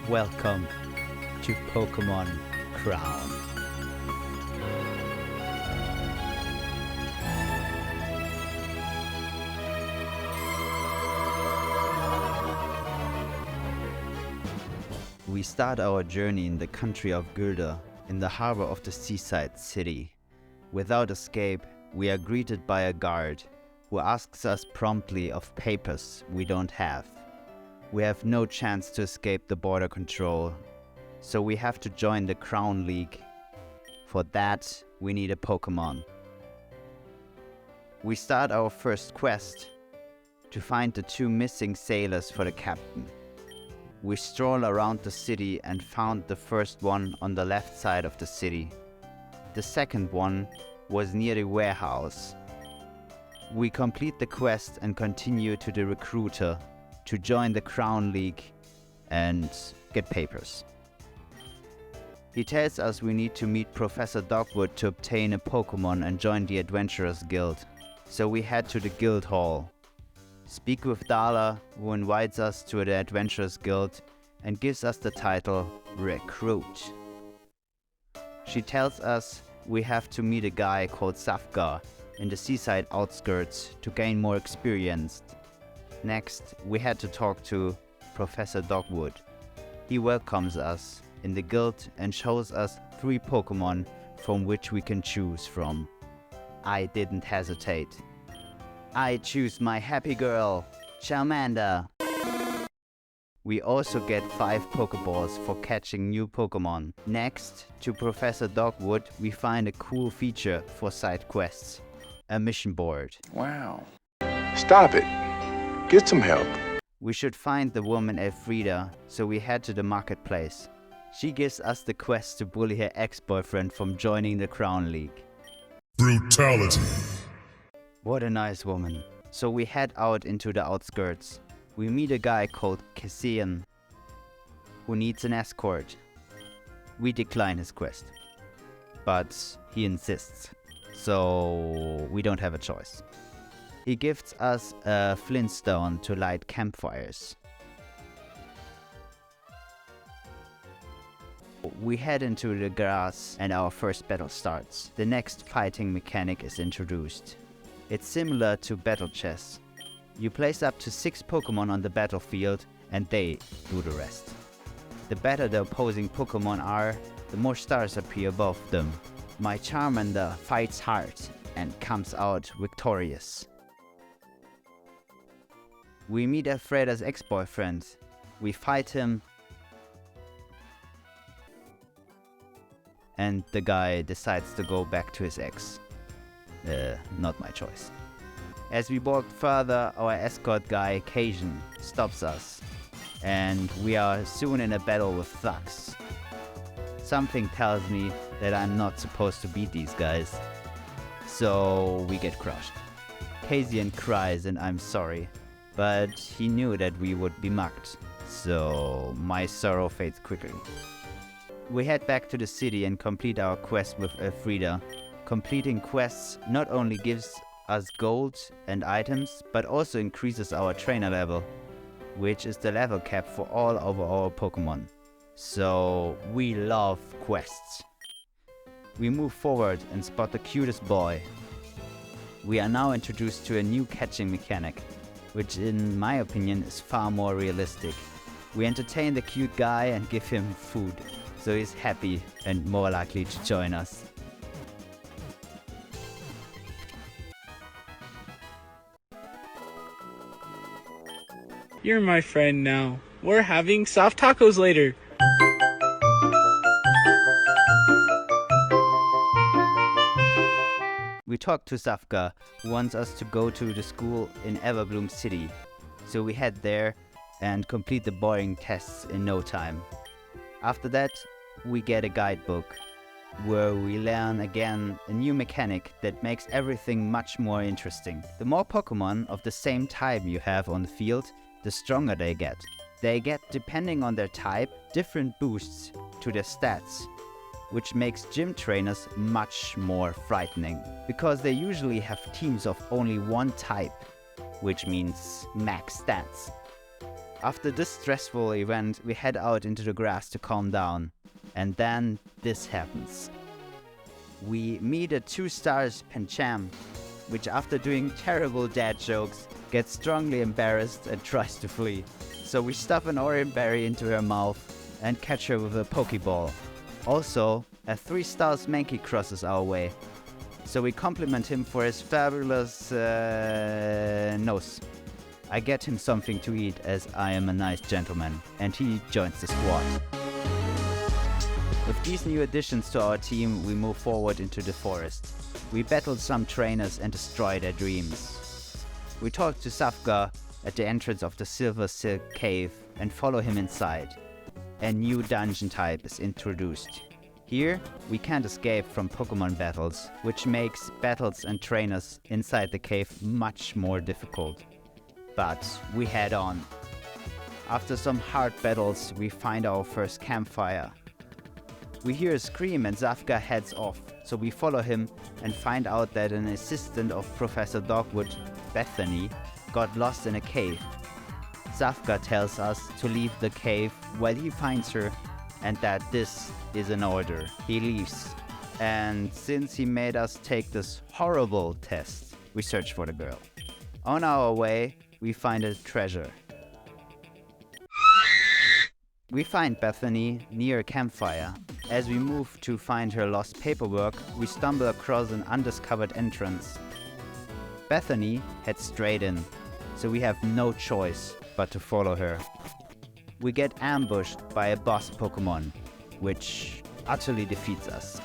Welcome to Pokemon Crown. We start our journey in the country of Gilda, in the harbor of the seaside city. Without escape, we are greeted by a guard who asks us promptly of papers we don't have. We have no chance to escape the border control, so we have to join the Crown League. For that, we need a Pokemon. We start our first quest to find the two missing sailors for the captain. We stroll around the city and found the first one on the left side of the city. The second one was near the warehouse. We complete the quest and continue to the recruiter to join the Crown League and get papers. He tells us we need to meet Professor Dogwood to obtain a Pokemon and join the Adventurers Guild. So we head to the Guild Hall, speak with Darla, who invites us to the Adventurers Guild and gives us the title Recruit. She tells us we have to meet a guy called Safgar in the seaside outskirts to gain more experience. Next, we had to talk to Professor Dogwood. He welcomes us in the guild and shows us 3 Pokemon from which we can choose from. I didn't hesitate. I choose my happy girl, Charmander. We also get 5 Pokeballs for catching new Pokemon. Next, to Professor Dogwood, we find a cool feature for side quests, a mission board. Wow. Stop it. Get some help. We should find the woman Elfrida, so we head to the marketplace. She gives us the quest to bully her ex-boyfriend from joining the Crown League. Brutality. What a nice woman. So we head out into the outskirts. We meet a guy called Cassian, who needs an escort. We decline his quest, but he insists, so we don't have a choice. He gives us a flintstone to light campfires. We head into the grass and our first battle starts. The next fighting mechanic is introduced. It's similar to battle chess. You place up to 6 Pokemon on the battlefield and they do the rest. The better the opposing Pokemon are, the more stars appear above them. My Charmander fights hard and comes out victorious. We meet Elfrida's ex-boyfriend. We fight him, and the guy decides to go back to his ex. Not my choice. As we walk further, our escort guy, Cajun, stops us, and we are soon in a battle with thugs. Something tells me that I'm not supposed to beat these guys, so we get crushed. Casian cries and I'm sorry, but he knew that we would be mugged, so my sorrow fades quickly. We head back to the city and complete our quest with Elfrida. Completing quests not only gives us gold and items, but also increases our trainer level, which is the level cap for all of our Pokemon. So we love quests. We move forward and spot the cutest boy. We are now introduced to a new catching mechanic, which in my opinion is far more realistic. We entertain the cute guy and give him food, so he's happy and more likely to join us. You're my friend now. We're having soft tacos later. We talk to Safka, who wants us to go to the school in Everbloom City. So we head there and complete the boring tests in no time. After that, we get a guidebook, where we learn again a new mechanic that makes everything much more interesting. The more Pokemon of the same type you have on the field, the stronger they get. They get, depending on their type, different boosts to their stats, which makes gym trainers much more frightening, because they usually have teams of only one type, which means max stats. After this stressful event, we head out into the grass to calm down. And then this happens. We meet a 2-star Pancham, which after doing terrible dad jokes, gets strongly embarrassed and tries to flee. So we stuff an orange berry into her mouth and catch her with a Pokeball. Also, a 3-star Mankey crosses our way. So we compliment him for his fabulous nose. I get him something to eat as I am a nice gentleman, and he joins the squad. With these new additions to our team, we move forward into the forest. We battle some trainers and destroy their dreams. We talk to Safka at the entrance of the Silver Silk Cave and follow him inside. A new dungeon type is introduced. Here, we can't escape from Pokemon battles, which makes battles and trainers inside the cave much more difficult. But we head on. After some hard battles, we find our first campfire. We hear a scream and Zafka heads off, so we follow him and find out that an assistant of Professor Dogwood, Bethany, got lost in a cave. Zafka tells us to leave the cave while he finds her and that this is an order. He leaves, and since he made us take this horrible test, we search for the girl. On our way, we find a treasure. We find Bethany near a campfire. As we move to find her lost paperwork, we stumble across an undiscovered entrance. Bethany heads straight in, so we have no choice but to follow her. We get ambushed by a boss Pokemon, which utterly defeats us.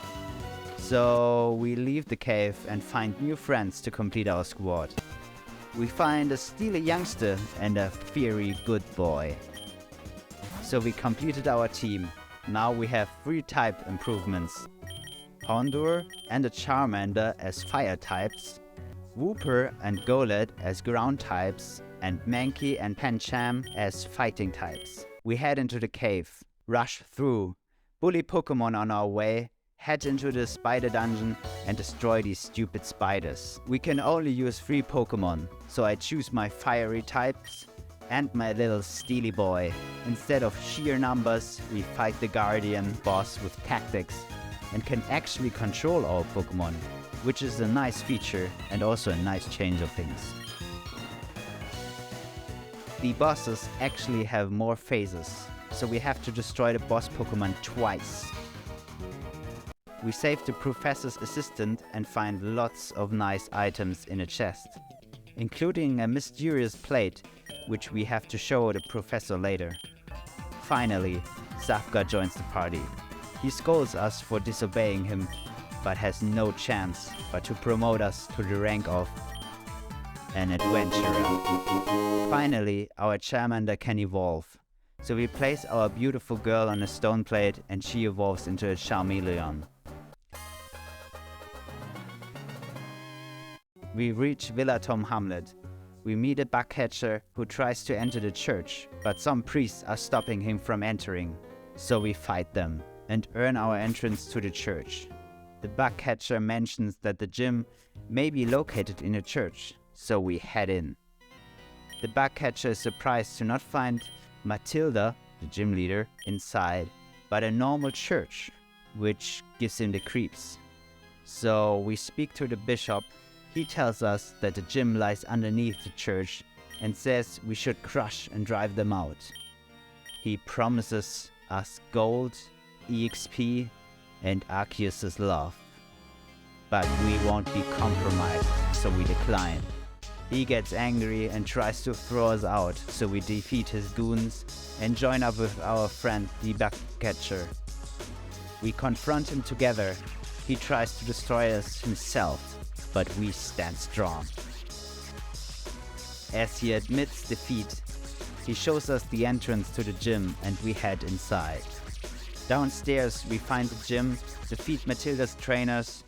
So we leave the cave and find new friends to complete our squad. We find a steely youngster and a fiery good boy. So we completed our team. Now we have 3 type improvements. Houndour and a Charmander as fire types, Wooper and Golett as ground types, and Mankey and Pancham as fighting types. We head into the cave, rush through, bully Pokemon on our way, head into the spider dungeon and destroy these stupid spiders. We can only use 3 Pokemon, so I choose my fiery types and my little steely boy. Instead of sheer numbers, we fight the Guardian boss with tactics and can actually control our Pokemon, which is a nice feature and also a nice change of things. The bosses actually have more phases, so we have to destroy the boss Pokemon twice. We save the professor's assistant and find lots of nice items in a chest, including a mysterious plate, which we have to show the professor later. Finally, Zafka joins the party. He scolds us for disobeying him, but has no chance but to promote us to the rank of an adventurer. Finally, our Charmander can evolve. So we place our beautiful girl on a stone plate and she evolves into a Charmeleon. We reach Villa Tom Hamlet. We meet a bugcatcher who tries to enter the church, but some priests are stopping him from entering. So we fight them and earn our entrance to the church. The bugcatcher mentions that the gym may be located in a church, so we head in. The bugcatcher is surprised to not find Matilda, the gym leader, inside, but a normal church, which gives him the creeps. So we speak to the bishop. He tells us that the gym lies underneath the church and says we should crush and drive them out. He promises us gold, EXP, and Arceus' love. But we won't be compromised, so we decline. He gets angry and tries to throw us out, so we defeat his goons and join up with our friend the Bugcatcher. We confront him together. He tries to destroy us himself, but we stand strong. As he admits defeat, he shows us the entrance to the gym and we head inside. Downstairs we find the gym, defeat Matilda's trainers.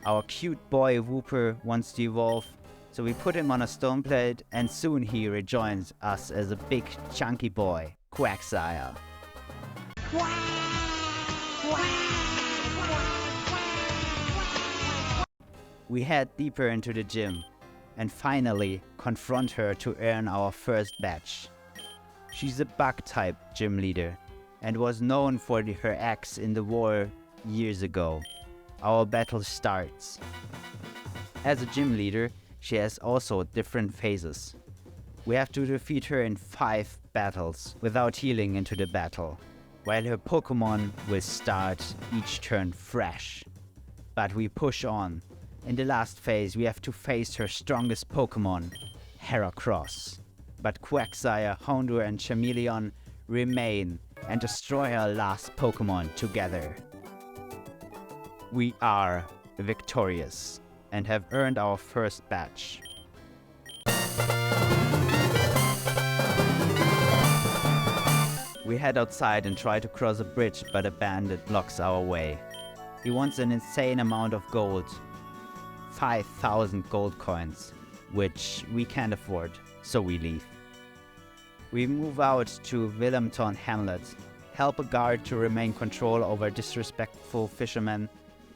Our cute boy Wooper wants to evolve, so we put him on a stone plate and soon he rejoins us as a big chunky boy, Quagsire. We head deeper into the gym and finally confront her to earn our first badge. She's a bug-type gym leader and was known for her acts in the war years ago. Our battle starts. As a gym leader, she has also different phases. We have to defeat her in 5 battles without healing into the battle, while her Pokemon will start each turn fresh. But we push on. In the last phase, we have to face her strongest Pokemon, Heracross. But Quagsire, Houndour and Charmeleon remain and destroy our last Pokemon together. We are victorious and have earned our first badge. We head outside and try to cross a bridge, but a bandit blocks our way. He wants an insane amount of gold, 5,000 gold coins, which we can't afford, so we leave. We move out to Willemton Hamlet, help a guard to remain control over disrespectful fishermen,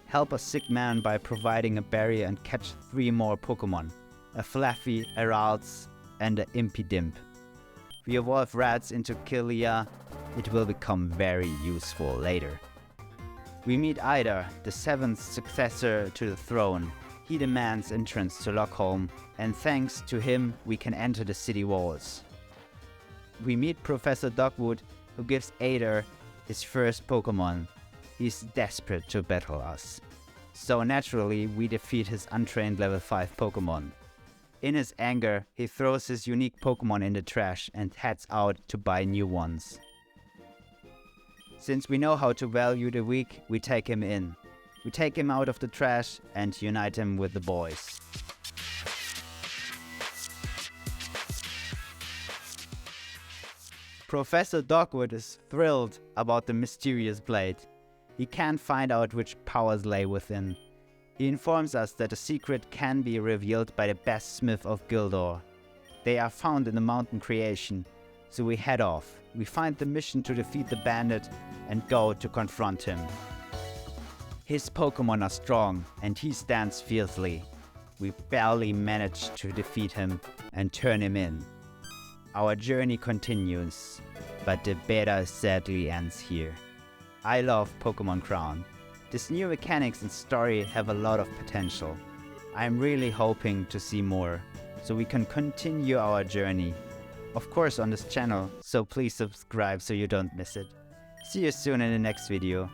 help a sick man by providing a berry and catch 3 more Pokemon, a Fluffy, a Ralts, and a Impidimp. We evolve Rats into Killia. It will become very useful later. We meet Ida, the 7th successor to the throne. He demands entrance to Lockholm, and thanks to him we can enter the city walls. We meet Professor Dogwood, who gives Ada his first Pokemon. He's desperate to battle us. So naturally we defeat his untrained level 5 Pokemon. In his anger, he throws his unique Pokemon in the trash and heads out to buy new ones. Since we know how to value the weak, we take him in. We take him out of the trash and unite him with the boys. Professor Dogwood is thrilled about the mysterious blade. He can't find out which powers lay within. He informs us that the secret can be revealed by the best smith of Gildor. They are found in the mountain creation, so we head off. We find the mission to defeat the bandit and go to confront him. His Pokemon are strong and he stands fiercely. We barely manage to defeat him and turn him in. Our journey continues, but the beta sadly ends here. I love Pokemon Crown. This new mechanics and story have a lot of potential. I'm really hoping to see more, so we can continue our journey. Of course on this channel, so please subscribe so you don't miss it. See you soon in the next video.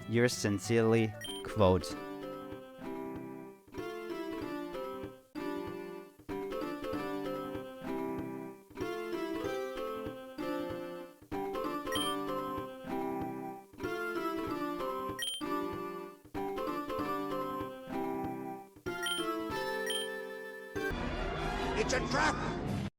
Yours sincerely, Quote. It's a trap!